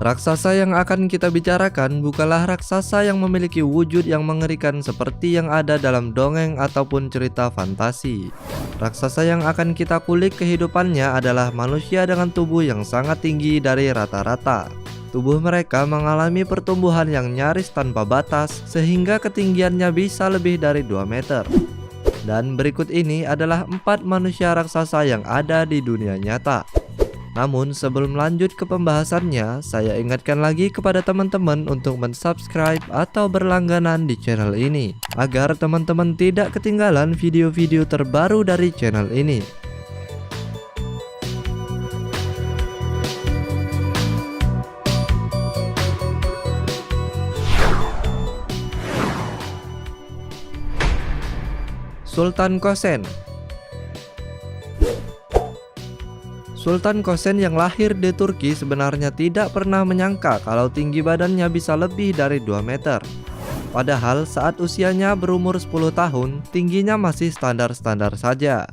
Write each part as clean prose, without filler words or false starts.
Raksasa yang akan kita bicarakan bukanlah raksasa yang memiliki wujud yang mengerikan seperti yang ada dalam dongeng ataupun cerita fantasi. Raksasa yang akan kita kulik kehidupannya adalah manusia dengan tubuh yang sangat tinggi dari rata-rata. Tubuh mereka mengalami pertumbuhan yang nyaris tanpa batas sehingga ketinggiannya bisa lebih dari 2 meter. Dan berikut ini adalah 4 manusia raksasa yang ada di dunia nyata. Namun sebelum lanjut ke pembahasannya, saya ingatkan lagi kepada teman-teman untuk mensubscribe atau berlangganan di channel ini agar teman-teman tidak ketinggalan video-video terbaru dari channel ini. Sultan Kösen. Sultan Kösen yang lahir di Turki sebenarnya tidak pernah menyangka kalau tinggi badannya bisa lebih dari 2 meter. Padahal saat usianya berumur 10 tahun, tingginya masih standar-standar saja.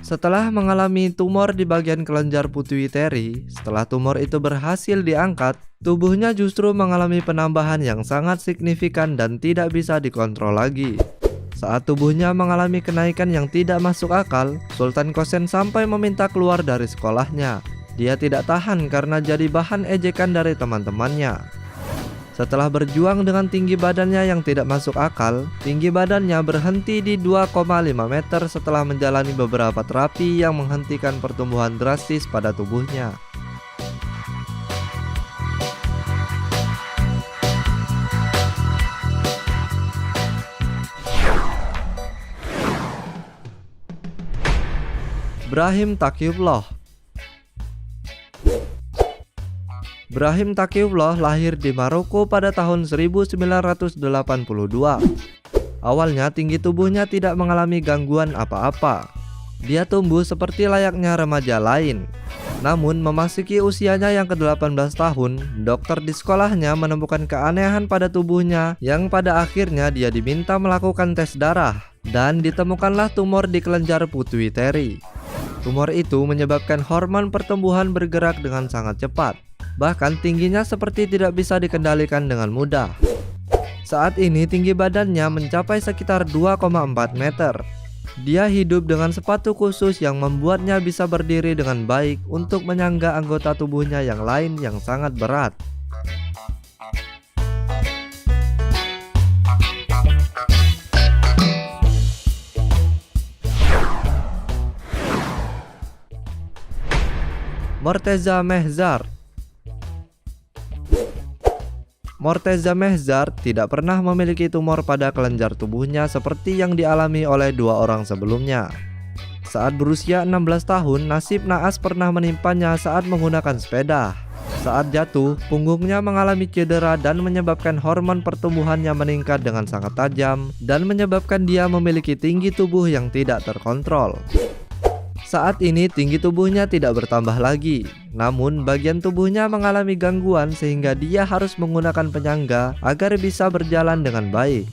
Setelah mengalami tumor di bagian kelenjar pituitari, setelah tumor itu berhasil diangkat, tubuhnya justru mengalami penambahan yang sangat signifikan dan tidak bisa dikontrol lagi. Saat tubuhnya mengalami kenaikan yang tidak masuk akal, Sultan Kösen sampai meminta keluar dari sekolahnya. Dia tidak tahan karena jadi bahan ejekan dari teman-temannya. Setelah berjuang dengan tinggi badannya yang tidak masuk akal, tinggi badannya berhenti di 2,5 meter setelah menjalani beberapa terapi yang menghentikan pertumbuhan drastis pada tubuhnya. Brahim Taqiyullah. Brahim Taqiyullah lahir di Maroko pada tahun 1982. Awalnya tinggi tubuhnya tidak mengalami gangguan apa-apa. Dia tumbuh seperti layaknya remaja lain. Namun memasuki usianya yang ke-18 tahun, dokter di sekolahnya menemukan keanehan pada tubuhnya yang pada akhirnya dia diminta melakukan tes darah dan ditemukanlah tumor di kelenjar pituitari. Tumor itu menyebabkan hormon pertumbuhan bergerak dengan sangat cepat. Bahkan tingginya seperti tidak bisa dikendalikan dengan mudah. Saat ini tinggi badannya mencapai sekitar 2,4 meter. Dia hidup dengan sepatu khusus yang membuatnya bisa berdiri dengan baik untuk menyangga anggota tubuhnya yang lain yang sangat berat. Morteza Mehzar. Morteza Mehzar tidak pernah memiliki tumor pada kelenjar tubuhnya seperti yang dialami oleh 2 orang sebelumnya. Saat berusia 16 tahun, nasib naas pernah menimpanya saat menggunakan sepeda. Saat jatuh, punggungnya mengalami cedera dan menyebabkan hormon pertumbuhannya meningkat dengan sangat tajam dan menyebabkan dia memiliki tinggi tubuh yang tidak terkontrol. Saat ini tinggi tubuhnya tidak bertambah lagi, namun bagian tubuhnya mengalami gangguan sehingga dia harus menggunakan penyangga agar bisa berjalan dengan baik.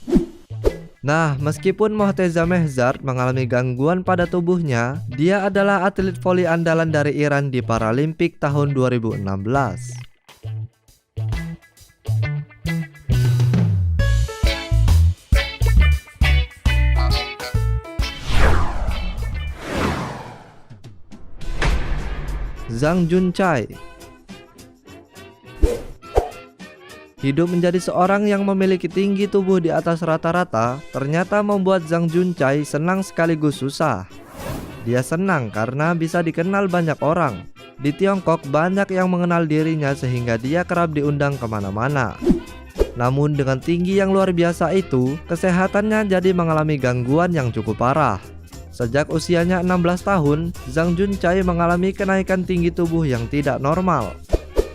Nah, meskipun Morteza Mehzar mengalami gangguan pada tubuhnya, dia adalah atlet voli andalan dari Iran di Paralimpik tahun 2016. Zhang Junchai. Hidup menjadi seorang yang memiliki tinggi tubuh di atas rata-rata ternyata membuat Zhang Junchai senang sekaligus susah. Dia senang karena bisa dikenal banyak orang. Di Tiongkok banyak yang mengenal dirinya sehingga dia kerap diundang kemana-mana. Namun dengan tinggi yang luar biasa itu, kesehatannya jadi mengalami gangguan yang cukup parah. Sejak usianya 16 tahun, Zhang Junchai mengalami kenaikan tinggi tubuh yang tidak normal.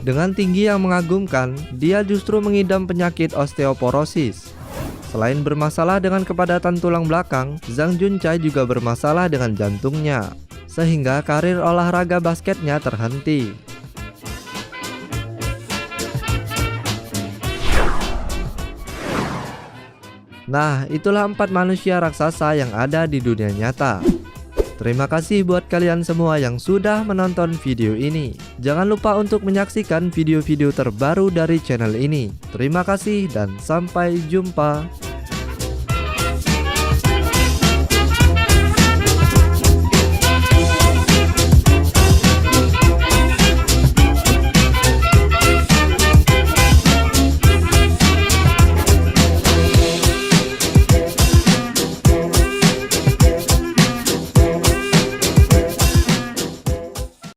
Dengan tinggi yang mengagumkan, dia justru mengidam penyakit osteoporosis. Selain bermasalah dengan kepadatan tulang belakang, Zhang Junchai juga bermasalah dengan jantungnya, sehingga karir olahraga basketnya terhenti. Nah, itulah 4 manusia raksasa yang ada di dunia nyata. Terima kasih buat kalian semua yang sudah menonton video ini. Jangan lupa untuk menyaksikan video-video terbaru dari channel ini. Terima kasih dan sampai jumpa.